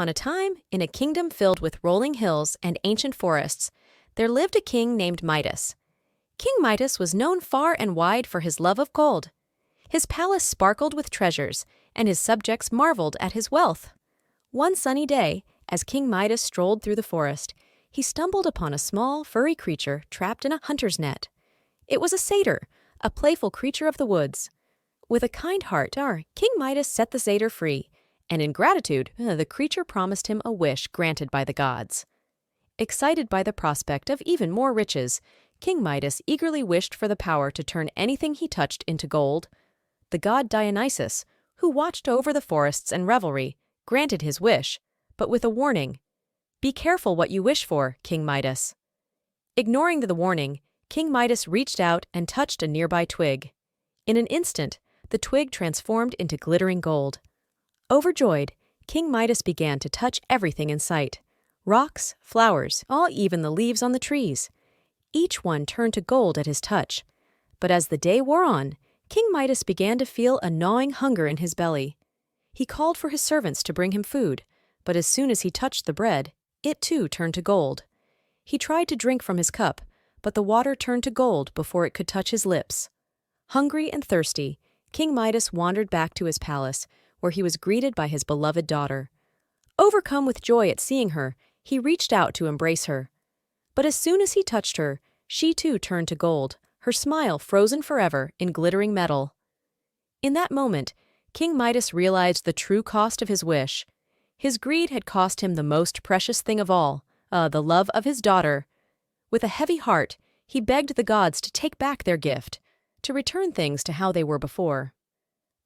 upon a time, in a kingdom filled with rolling hills and ancient forests, there lived a king named Midas. King Midas was known far and wide for his love of gold. His palace sparkled with treasures, and his subjects marveled at his wealth. One sunny day, as King Midas strolled through the forest, he stumbled upon a small, furry creature trapped in a hunter's net. It was a satyr, a playful creature of the woods. With a kind heart, King Midas set the satyr free, and in gratitude, the creature promised him a wish granted by the gods. Excited by the prospect of even more riches, King Midas eagerly wished for the power to turn anything he touched into gold. The god Dionysus, who watched over the forests and revelry, granted his wish, but with a warning. "Be careful what you wish for, King Midas." Ignoring the warning, King Midas reached out and touched a nearby twig. In an instant, the twig transformed into glittering gold. Overjoyed, King Midas began to touch everything in sight. Rocks, flowers, even the leaves on the trees. Each one turned to gold at his touch. But as the day wore on, King Midas began to feel a gnawing hunger in his belly. He called for his servants to bring him food, but as soon as he touched the bread, it too turned to gold. He tried to drink from his cup, but the water turned to gold before it could touch his lips. Hungry and thirsty, King Midas wandered back to his palace, where he was greeted by his beloved daughter. Overcome with joy at seeing her, he reached out to embrace her. But as soon as he touched her, she too turned to gold, her smile frozen forever in glittering metal. In that moment, King Midas realized the true cost of his wish. His greed had cost him the most precious thing of all, the love of his daughter. With a heavy heart, he begged the gods to take back their gift, to return things to how they were before.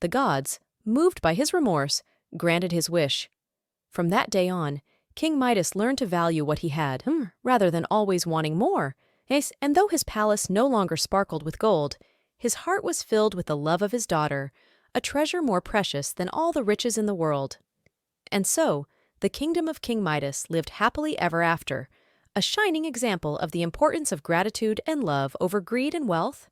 The gods, moved by his remorse, granted his wish. From that day on, King Midas learned to value what he had, rather than always wanting more. Yes, and though his palace no longer sparkled with gold, his heart was filled with the love of his daughter, a treasure more precious than all the riches in the world. And so, the kingdom of King Midas lived happily ever after, a shining example of the importance of gratitude and love over greed and wealth,